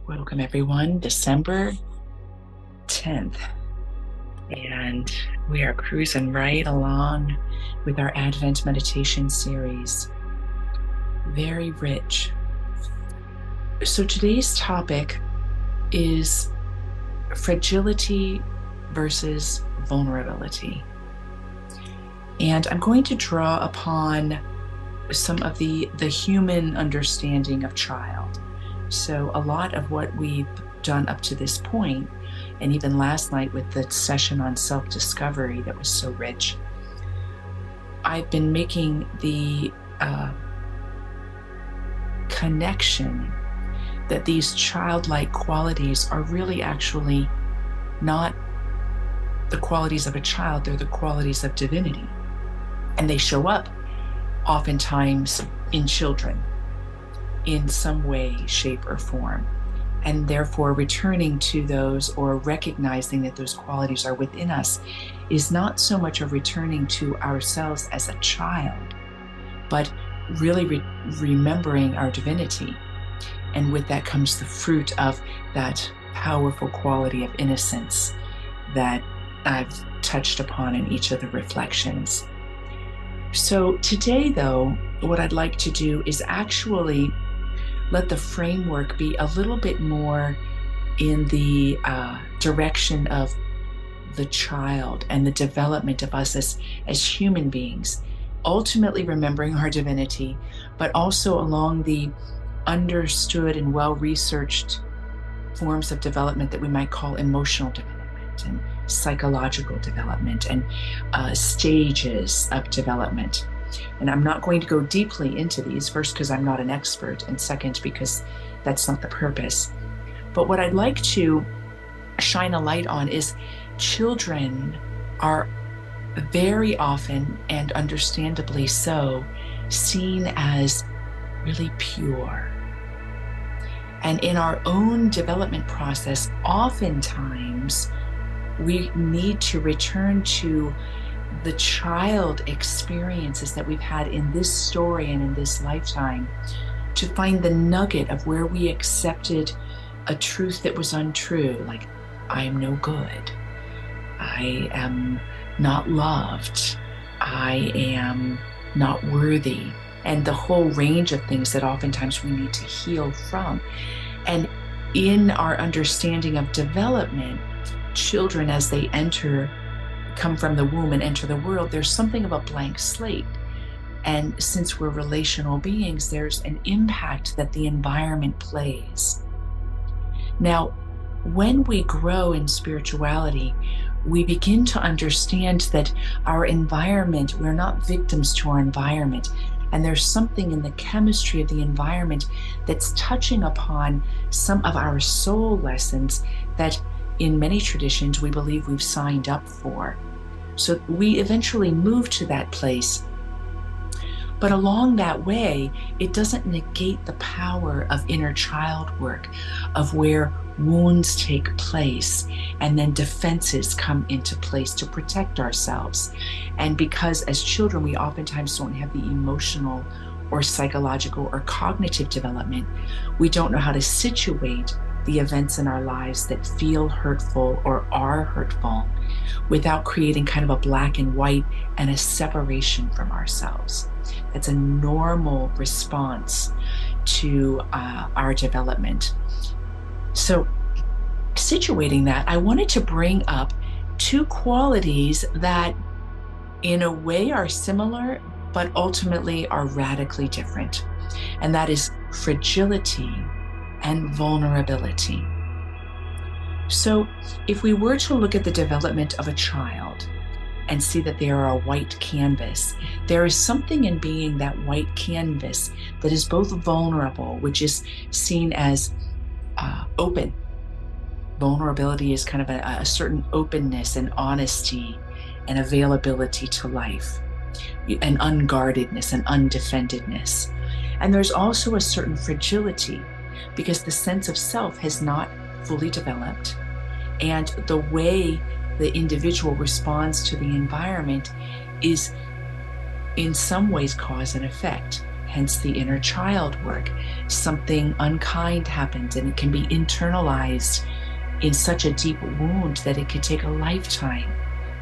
Welcome, everyone. December 10th, and we are cruising right along with our Advent meditation series. Very rich. So today's topic is fragility versus vulnerability. And I'm going to draw upon some of the human understanding of child. So a lot of what we've done up to this point, and even last night with the session on self-discovery that was so rich, I've been making the connection that these childlike qualities are really actually not the qualities of a child, they're the qualities of divinity. And they show up oftentimes in children in some way, shape, or form. And therefore, returning to those or recognizing that those qualities are within us is not so much of returning to ourselves as a child, but really remembering our divinity. And with that comes the fruit of that powerful quality of innocence that I've touched upon in each of the reflections. So today, though, what I'd like to do is actually let the framework be a little bit more in the direction of the child and the development of us as human beings, ultimately remembering our divinity, but also along the understood and well-researched forms of development that we might call emotional development and psychological development and stages of development. And I'm not going to go deeply into these, first because I'm not an expert, and second because that's not the purpose. But what I'd like to shine a light on is children are very often, and understandably so, seen as really pure. And in our own development process, oftentimes we need to return to the child experiences that we've had in this story and in this lifetime to find the nugget of where we accepted a truth that was untrue, like, I am no good, I am not loved, I am not worthy, and the whole range of things that oftentimes we need to heal from. And in our understanding of development, children, as they come from the womb and enter the world, there's something of a blank slate. And since we're relational beings, there's an impact that the environment plays. Now, when we grow in spirituality, we begin to understand that our environment, we're not victims to our environment. And there's something in the chemistry of the environment that's touching upon some of our soul lessons that in many traditions we believe we've signed up for. So we eventually move to that place. But along that way, it doesn't negate the power of inner child work, of where wounds take place and then defenses come into place to protect ourselves. And because as children, we oftentimes don't have the emotional or psychological or cognitive development, we don't know how to situate the events in our lives that feel hurtful or are hurtful without creating kind of a black and white and a separation from ourselves. That's a normal response to our development. So situating that, I wanted to bring up two qualities that in a way are similar, but ultimately are radically different. And that is fragility and vulnerability. So if we were to look at the development of a child and see that they are a white canvas, there is something in being that white canvas that is both vulnerable, which is seen as open. Vulnerability is kind of a certain openness and honesty and availability to life, and unguardedness and undefendedness. And there's also a certain fragility because the sense of self has not fully developed, and the way the individual responds to the environment is in some ways cause and effect. hence the inner child work. Something unkind happens and it can be internalized in such a deep wound that it could take a lifetime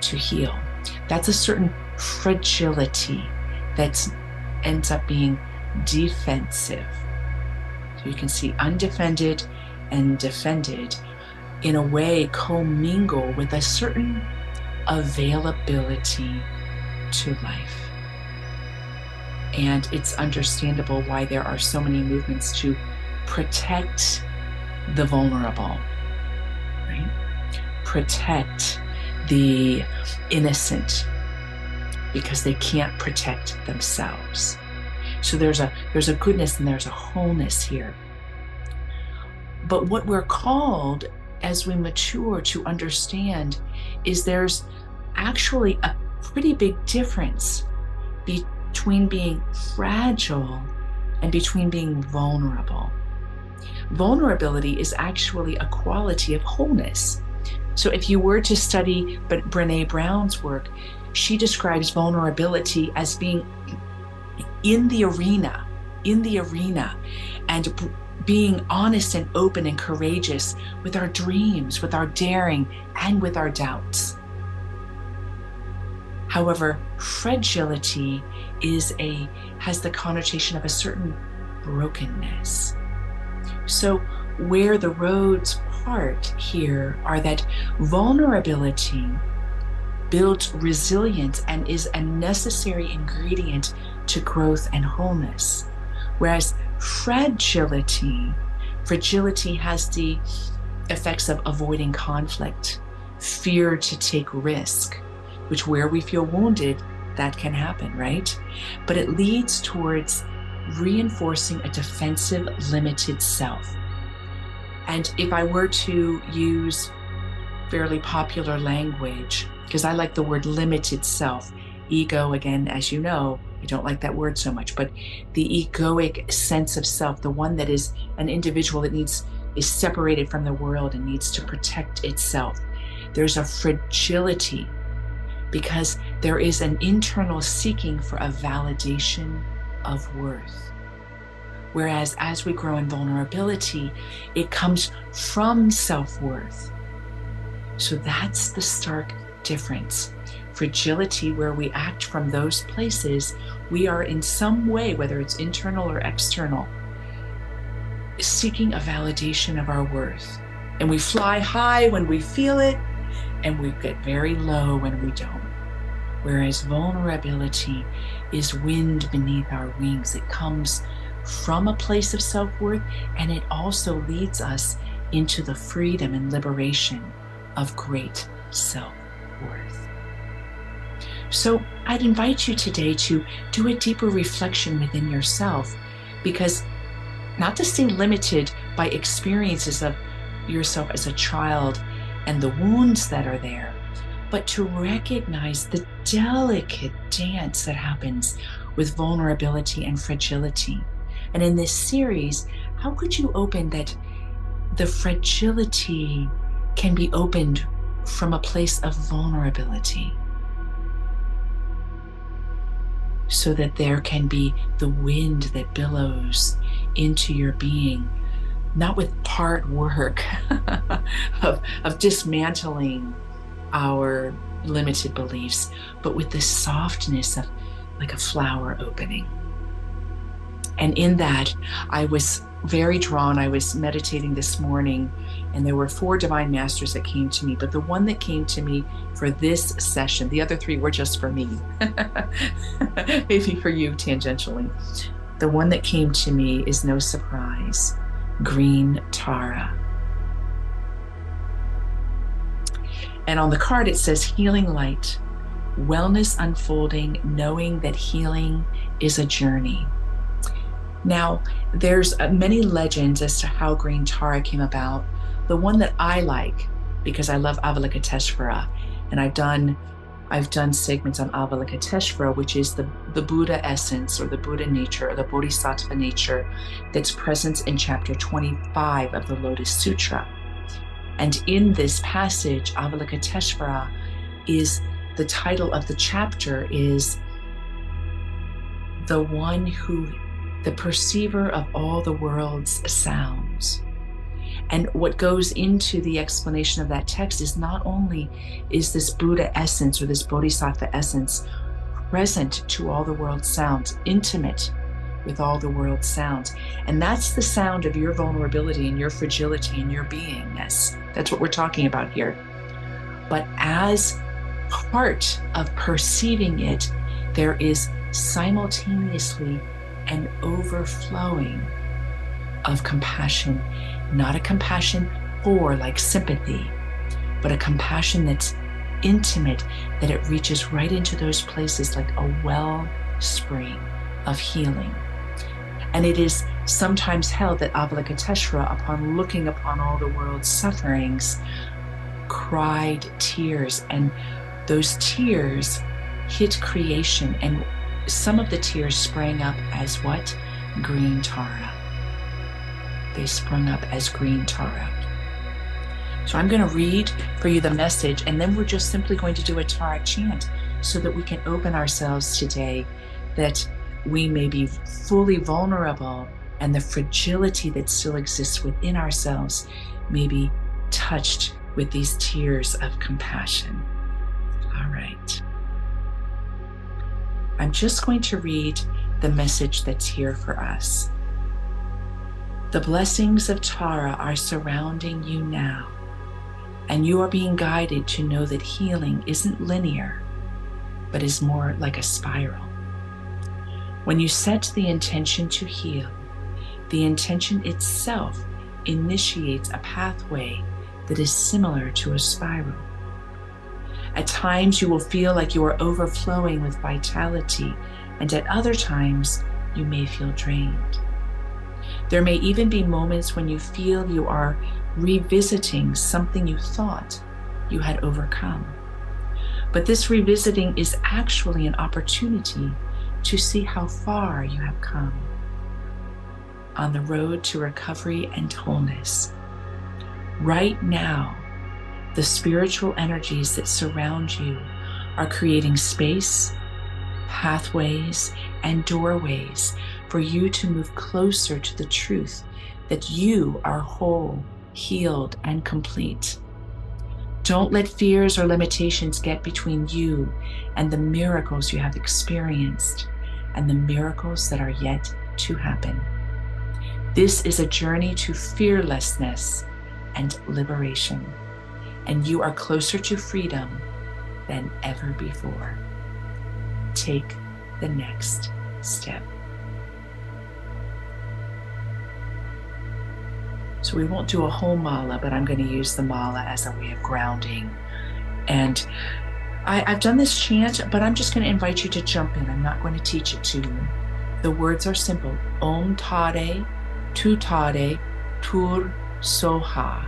to heal. That's a certain fragility that ends up being defensive. So you can see undefended and defended in a way commingle with a certain availability to life. And it's understandable why there are so many movements to protect the vulnerable, right? Protect the innocent, because they can't protect themselves. So there's a goodness and there's a wholeness here. But what we're called as we mature to understand is there's actually a pretty big difference between being fragile and between being vulnerable. Vulnerability is actually a quality of wholeness. So if you were to study Brené Brown's work, she describes vulnerability as being in the arena, and being honest and open and courageous with our dreams, with our daring, and with our doubts. However, fragility has the connotation of a certain brokenness. So where the roads part here are that vulnerability builds resilience and is a necessary ingredient to growth and wholeness. Whereas fragility has the effects of avoiding conflict, fear to take risk, which where we feel wounded, that can happen, right? But it leads towards reinforcing a defensive, limited self. And if I were to use fairly popular language, because I like the word limited self, ego, again, as you know, I don't like that word so much, but the egoic sense of self, the one that is an individual that is separated from the world and needs to protect itself. There's a fragility because there is an internal seeking for a validation of worth. Whereas as we grow in vulnerability, it comes from self-worth. So that's the stark difference. Fragility, where we act from those places, we are in some way, whether it's internal or external, seeking a validation of our worth. And we fly high when we feel it, and we get very low when we don't. Whereas vulnerability is wind beneath our wings. It comes from a place of self-worth, and it also leads us into the freedom and liberation of great self-worth. So I'd invite you today to do a deeper reflection within yourself, because not to stay limited by experiences of yourself as a child and the wounds that are there, but to recognize the delicate dance that happens with vulnerability and fragility. And in this series, how could you open that the fragility can be opened from a place of vulnerability, so that there can be the wind that billows into your being, not with hard work of dismantling our limited beliefs, but with the softness of like a flower opening. And in that, I was very drawn. I was meditating this morning, and there were 4 divine masters that came to me, but the one that came to me for this session, the other 3 were just for me, maybe for you tangentially. The one that came to me is no surprise, Green Tara. And on the card it says, healing light, wellness unfolding, knowing that healing is a journey. Now, there's many legends as to how Green Tara came about. The one that I like, because I love Avalokiteshvara, and I've done segments on Avalokiteshvara, which is the Buddha essence, or the Buddha nature, or the Bodhisattva nature that's present in chapter 25 of the Lotus Sutra. And in this passage, Avalokiteshvara is, the title of the chapter is the one who the perceiver of all the world's sounds. And what goes into the explanation of that text is not only is this Buddha essence or this Bodhisattva essence present to all the world's sounds, intimate with all the world's sounds, and that's the sound of your vulnerability and your fragility and your beingness. That's what we're talking about here. But as part of perceiving it, there is simultaneously an overflowing of compassion, not a compassion for like sympathy, but a compassion that's intimate, that it reaches right into those places like a wellspring of healing. And it is sometimes held that Avalokiteshvara, upon looking upon all the world's sufferings, cried tears, and those tears hit creation, and some of the tears sprang up as what? Green Tara. They sprung up as green Tara. So I'm going to read for you the message, and then we're just simply going to do a Tara chant so that we can open ourselves today, that we may be fully vulnerable, and the fragility that still exists within ourselves may be touched with these tears of compassion. All right. I'm just going to read the message that's here for us. The blessings of Tara are surrounding you now, and you are being guided to know that healing isn't linear, but is more like a spiral. When you set the intention to heal, the intention itself initiates a pathway that is similar to a spiral. At times, you will feel like you are overflowing with vitality, and at other times, you may feel drained. There may even be moments when you feel you are revisiting something you thought you had overcome. But this revisiting is actually an opportunity to see how far you have come on the road to recovery and wholeness. Right now, the spiritual energies that surround you are creating space, pathways, and doorways for you to move closer to the truth that you are whole, healed, and complete. Don't let fears or limitations get between you and the miracles you have experienced and the miracles that are yet to happen. This is a journey to fearlessness and liberation, and you are closer to freedom than ever before. Take the next step. So we won't do a whole mala, but I'm going to use the mala as a way of grounding. And I've done this chant, but I'm just going to invite you to jump in. I'm not going to teach it to you. The words are simple. Om Tare, Tu Tare, Tur Soha.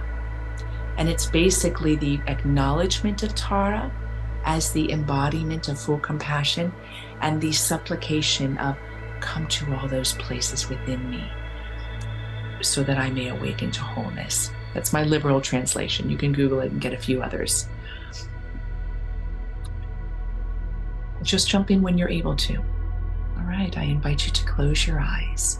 And it's basically the acknowledgement of Tara as the embodiment of full compassion, and the supplication of come to all those places within me so that I may awaken to wholeness. That's my liberal translation. You can Google it and get a few others. Just jump in when you're able to. All right, I invite you to close your eyes.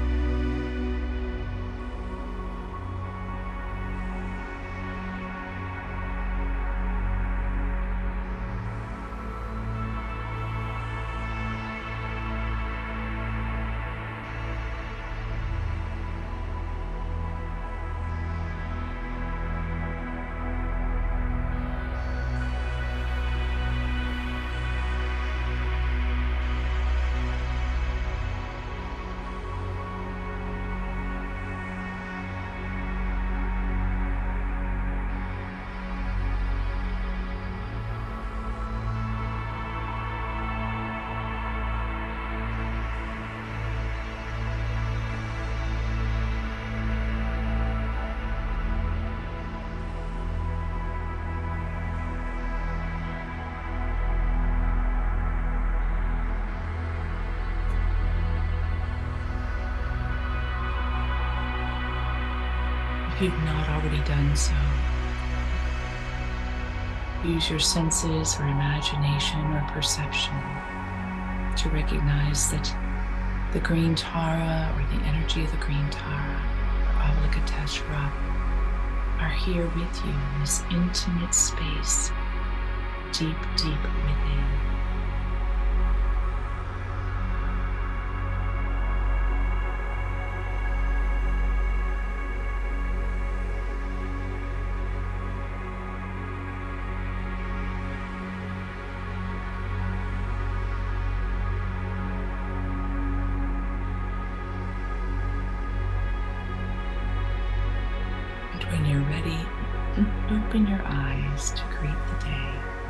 If you've not already done so, use your senses or imagination or perception to recognize that the green Tara or the energy of the green Tara or Avalokiteshvara are here with you in this intimate space, deep, deep within. When you're ready, open your eyes to greet the day.